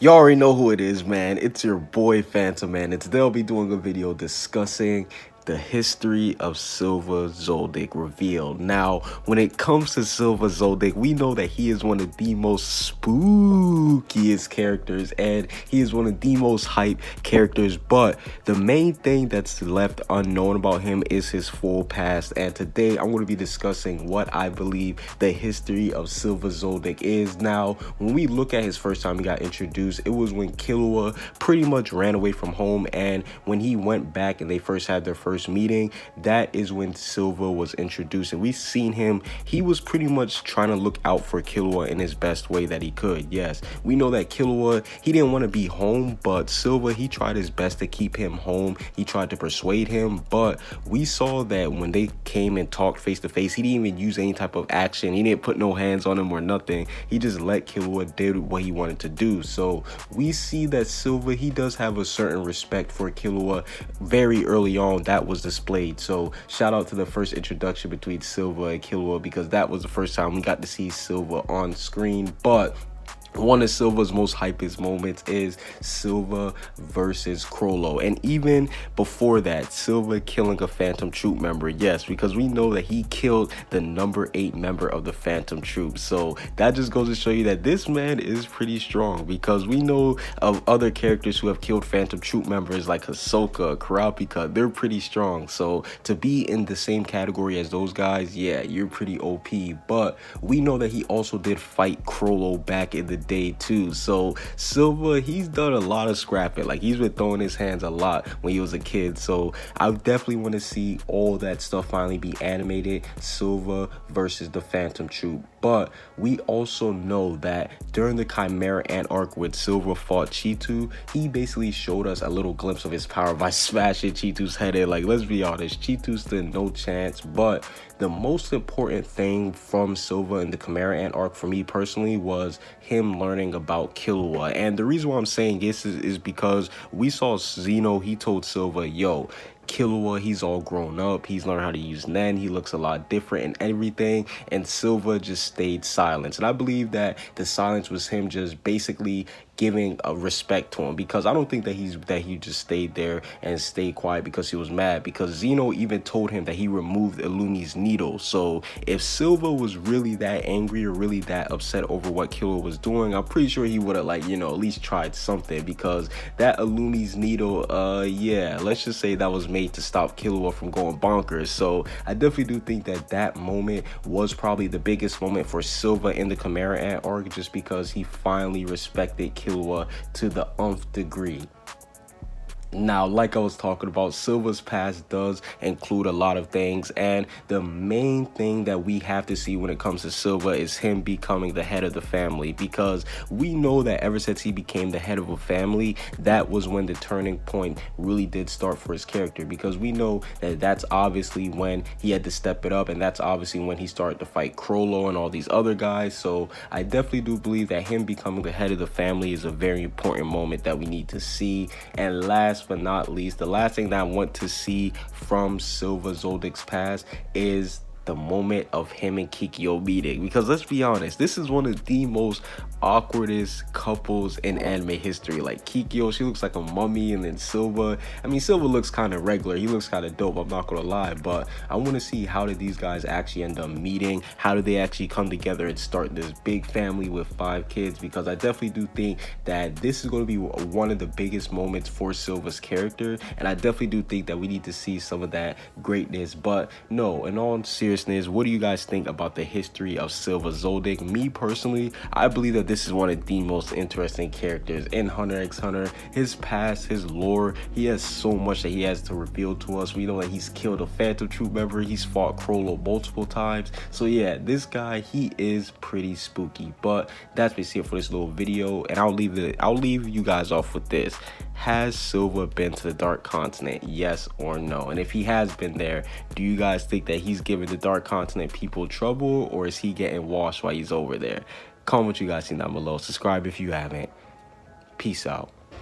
You already know who it is, man. It's your boy Phantom, man. And today I'll be doing a video discussing the history of Silva Zoldyck revealed. Now, when it comes to Silva Zoldyck, we know that he is one of the most spookiest characters and he is one of the most hype characters, but the main thing that's left unknown about him is his full past. And today I'm going to be discussing what I believe the history of Silva Zoldyck is. Now, when we look at his first time he got introduced, it was when Chrollo pretty much ran away from home, and when he went back and they first had their first meeting, that is when Silva was introduced. And we've seen him, he was pretty much trying to look out for Chrollo in his best way that he could. Yes, we know that Chrollo, he didn't want to be home, but Silva, he tried his best to keep him home. He tried to persuade him, but we saw that when they came and talked face to face, he didn't even use any type of action. He didn't put no hands on him or nothing. He just let Chrollo do what he wanted to do. So we see that Silva, he does have a certain respect for Chrollo very early on. That was displayed. So shout out to the first introduction between Silva and Chrollo, because that was the first time we got to see Silva on screen. But one of Silva's most hypest moments is Silva versus Chrollo. And even before that, Silva killing a Phantom Troop member. Yes, because we know that he killed the number 8 member of the Phantom Troop. So that just goes to show you that this man is pretty strong, because we know of other characters who have killed Phantom Troop members like Ahsoka, Kurapika. They're pretty strong. So to be in the same category as those guys, yeah, you're pretty OP. But we know that he also did fight Chrollo back in the day too. So Silva, he's done a lot of scrapping. Like, he's been throwing his hands a lot when he was a kid. So I definitely want to see all that stuff finally be animated, Silva versus the Phantom Troop. But we also know that during the Chimera Ant arc when Silva fought Cheetu, he basically showed us a little glimpse of his power by smashing Cheetu's head in. Like, let's be honest, Cheetu stood no chance. But the most important thing from Silva in the Chimera Ant arc for me personally was him learning about Chrollo. And the reason why I'm saying this is because we saw Zeno, he told Silva, yo, Chrollo, he's all grown up, he's learned how to use Nen, he looks a lot different and everything, and Silva just stayed silent. And I believe that the silence was him just basically giving a respect to him, because I don't think that he just stayed there and stayed quiet because he was mad, because Zeno even told him that he removed Illumi's needle. So if Silva was really that angry or really that upset over what Chrollo was doing, I'm pretty sure he would have, like, you know, at least tried something, because that Illumi's needle, yeah, let's just say that was made to stop Chrollo from going bonkers. So I definitely do think that that moment was probably the biggest moment for Silva in the Chimera Ant arc, just because he finally respected Chrollo to the nth degree. Now, like I was talking about, Silva's past does include a lot of things, and the main thing that we have to see when it comes to Silva is him becoming the head of the family, because we know that ever since he became the head of a family, that was when the turning point really did start for his character, because we know that that's obviously when he had to step it up, and that's obviously when he started to fight Chrollo and all these other guys. So I definitely do believe that him becoming the head of the family is a very important moment that we need to see. And last but not least, the last thing that I want to see from Silva Zoldyck's past is the moment of him and Kikyo meeting, because let's be honest, this is one of the most awkwardest couples in anime history. Like, Kikyo, she looks like a mummy, and then Silva, I mean, Silva looks kind of regular, he looks kind of dope, I'm not gonna lie, but I want to see how did these guys actually end up meeting, how did they actually come together and start this big family with 5 kids, because I definitely do think that this is going to be one of the biggest moments for Silva's character, and I definitely do think that we need to see some of that greatness. But no, in all seriousness, what do you guys think about the history of Silva Zoldyck? Me personally, I believe that this is one of the most interesting characters in Hunter x Hunter. His past, his lore, he has so much that he has to reveal to us. We know that he's killed a Phantom Troop member, he's fought Chrollo multiple times. So yeah, this guy, he is pretty spooky. But that's basically it for this little video, and I'll leave you guys off with this. Has Silva been to the Dark Continent? Yes or no? And if he has been there, do you guys think that he's giving the Dark Continent people trouble, or is he getting washed while he's over there? Comment what you guys think down below. Subscribe if you haven't. Peace out.